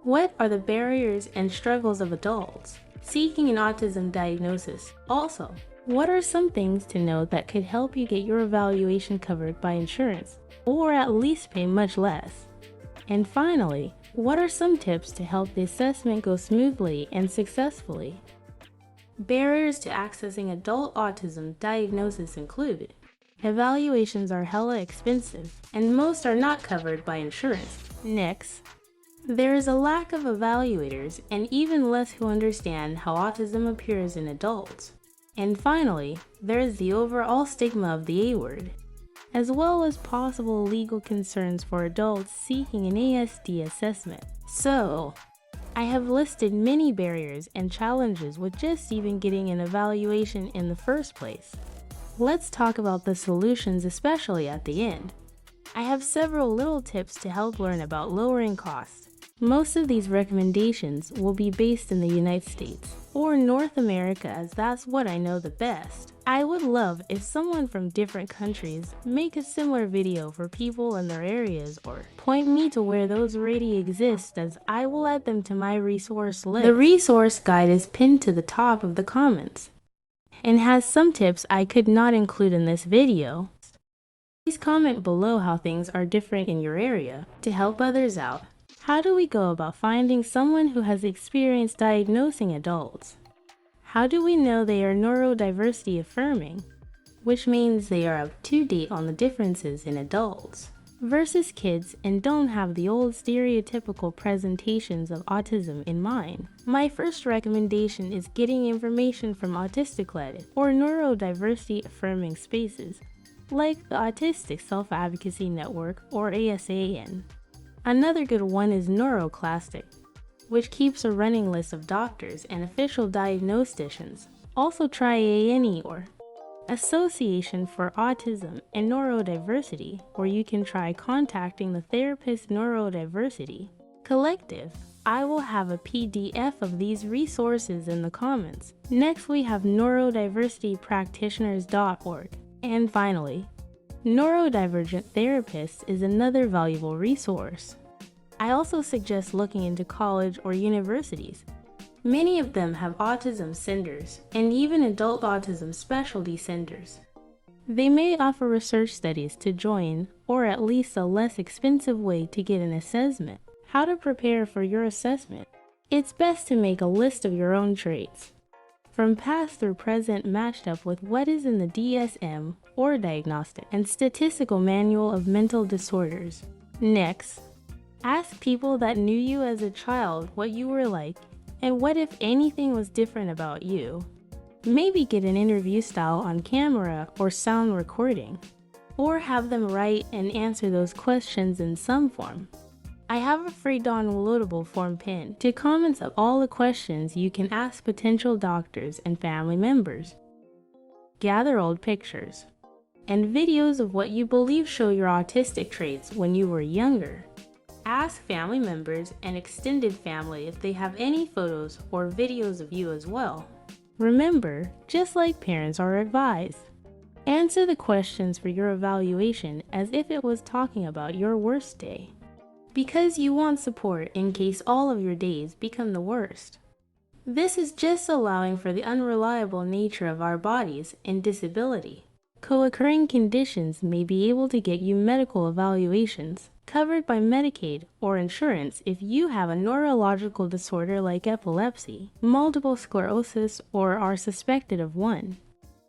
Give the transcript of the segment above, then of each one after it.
What are the barriers and struggles of adults seeking an autism diagnosis? Also, what are some things to know that could help you get your evaluation covered by insurance, or at least pay much less? And finally, what are some tips to help the assessment go smoothly and successfully? Barriers to accessing adult autism diagnosis include: evaluations are hella expensive, and most are not covered by insurance. Next, there is a lack of evaluators and even less who understand how autism appears in adults. And finally, there is the overall stigma of the A word, as well as possible legal concerns for adults seeking an ASD assessment. So, I have listed many barriers and challenges with just even getting an evaluation in the first place. Let's talk about the solutions, especially at the end. I have several little tips to help learn about lowering costs. Most of these recommendations will be based in the United States or North America, as that's what I know the best. I would love if someone from different countries make a similar video for people in their areas, or point me to where those already exist, as I will add them to my resource list. The resource guide is pinned to the top of the comments and has some tips I could not include in this video. Please comment below how things are different in your area to help others out. How do we go about finding someone who has experience diagnosing adults? How do we know they are neurodiversity affirming, which means they are up to date on the differences in adults versus kids and don't have the old stereotypical presentations of autism in mind? My first recommendation is getting information from Autistic-led or neurodiversity affirming spaces, like the Autistic Self-Advocacy Network or ASAN. Another good one is Neuroclastic, which keeps a running list of doctors and official diagnosticians. Also try ANE or Association for Autism and Neurodiversity, where you can try contacting the Therapist Neurodiversity Collective. I will have a PDF of these resources in the comments. Next we have neurodiversitypractitioners.org. And finally, Neurodivergent Therapists is another valuable resource. I also suggest looking into college or universities. Many of them have autism centers and even adult autism specialty centers. They may offer research studies to join, or at least a less expensive way to get an assessment. How to prepare for your assessment? It's best to make a list of your own traits, from past through present, matched up with what is in the DSM or Diagnostic and Statistical Manual of Mental Disorders. Next, ask people that knew you as a child what you were like and what, if anything, was different about you. Maybe get an interview style on camera or sound recording, or have them write and answer those questions in some form. I have a free downloadable form pinned to comments of all the questions you can ask potential doctors and family members. Gather old pictures and videos of what you believe show your autistic traits when you were younger. Ask family members and extended family if they have any photos or videos of you as well. Remember, just like parents are advised, answer the questions for your evaluation as if it was talking about your worst day, because you want support in case all of your days become the worst. This is just allowing for the unreliable nature of our bodies and disability. Co-occurring conditions may be able to get you medical evaluations covered by Medicaid or insurance if you have a neurological disorder like epilepsy, multiple sclerosis, or are suspected of one.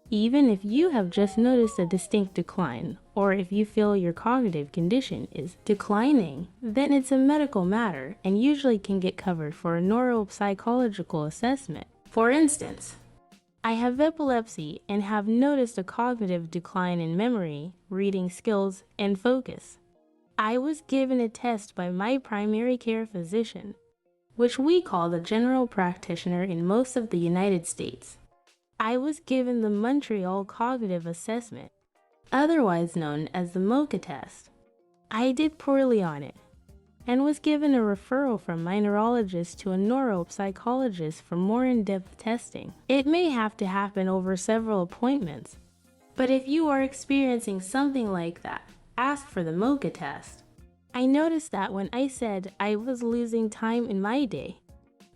Even if you have just noticed a distinct decline, or if you feel your cognitive condition is declining, then it's a medical matter and usually can get covered for a neuropsychological assessment. For instance, I have epilepsy and have noticed a cognitive decline in memory, reading skills, and focus. I was given a test by my primary care physician, which we call the general practitioner in most of the United States. I was given the Montreal Cognitive Assessment, otherwise known as the MOCA test. I did poorly on it, and was given a referral from my neurologist to a neuropsychologist for more in-depth testing. It may have to happen over several appointments, but if you are experiencing something like that, ask for the MOCA test. I noticed that when I said I was losing time in my day,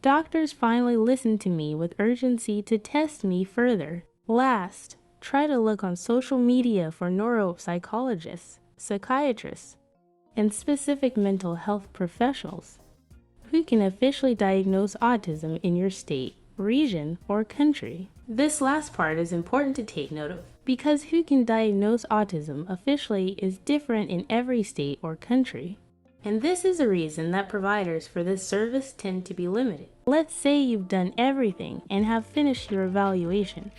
doctors finally listened to me with urgency to test me further. Last, try to look on social media for neuropsychologists, psychiatrists, and specific mental health professionals who can officially diagnose autism in your state, region, or country. This last part is important to take note of because who can diagnose autism officially is different in every state or country. And this is a reason that providers for this service tend to be limited. Let's say you've done everything and have finished your evaluation,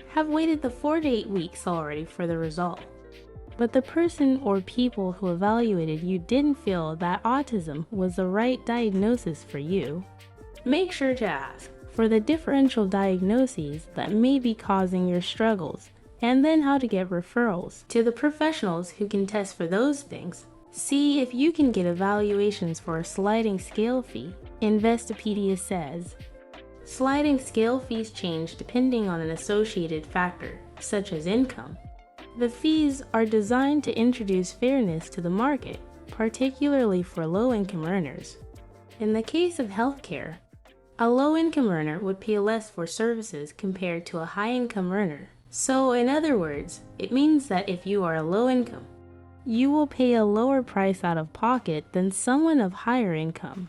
have waited the 4 to 8 weeks already for the result, but the person or people who evaluated you didn't feel that autism was the right diagnosis for you. Make sure to ask for the differential diagnoses that may be causing your struggles, and then how to get referrals to the professionals who can test for those things. See if you can get evaluations for a sliding scale fee. Investopedia says, sliding scale fees change depending on an associated factor, such as income. The fees are designed to introduce fairness to the market, particularly for low-income earners. In the case of healthcare, a low-income earner would pay less for services compared to a high-income earner. So in other words, it means that if you are a low income, you will pay a lower price out of pocket than someone of higher income.